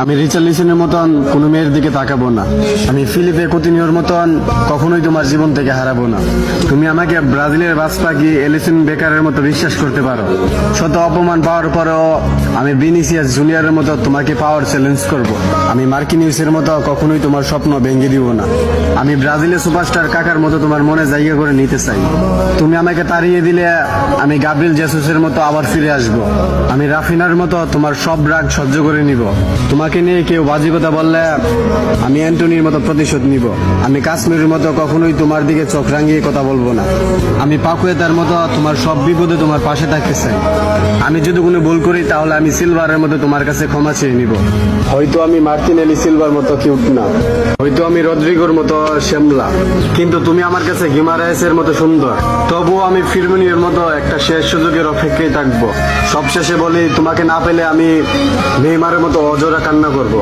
আমি রিচার্লিসনের মতন কোনো মেয়ের দিকে তাকাবো না। আমি ফিলিপে কুতিনিওর মতন কখনোই তোমার জীবন থেকে হারাবো না। তুমি আমাকে ব্রাজিলের বাজপাখি এলিসন বেকারের মতো বিশ্বাস করতে পারো। শত অপমান পাওয়ার পরেও আমি ভিনিসিয়াস জুনিয়রের মতো তোমাকে পাওয়ার চ্যালেঞ্জ করব। আমি মার্কিনিউসের মতো কখনোই তোমার স্বপ্ন ভেঙে দিব না। আমি ব্রাজিলের সুপারস্টার কাকার মতো তোমার মনে জায়গা করে নিতে চাই। তুমি আমাকে তাড়িয়ে দিলে আমি গাব্রিয়েল জেসুসের মতো আবার ফিরে আসব। আমি রাফিনার মতো তোমার সব রাগ সহ্য করে নিব। তোমাকে নিয়ে কেউ বাজে কথা বললে আমি অ্যান্টনির মতো প্রতিশোধ নিব। আমি কাশ্মীরের মতো কখনোই তোমার দিকে চোখ রাঙিয়ে কথা বলবো না। আমি পাকুয়েতার মতো তোমার সব বিপদে তোমার পাশে থাকতে চাই। আমি যদি কোনো ভুল করি তাহলে আমি সিলভারের মতো তোমার কাছে ক্ষমা চেয়ে নিব। হয়তো আমি মার্টিনেলি সিলভার মতো কিউট না, হয়তো আমি রদ্রিগোর মতো শ্যামলা, কিন্তু তুমি আমার কাছে গিমারায়েসের মতো সুন্দর। তবুও আমি ফিরমিনিওর মতো একটা শেষ সুযোগের অপেক্ষায় থাকবো। সবশেষে বলি, তোমাকে না পেলে আমি নেইমারের মতো অজোড়া কান্না করব।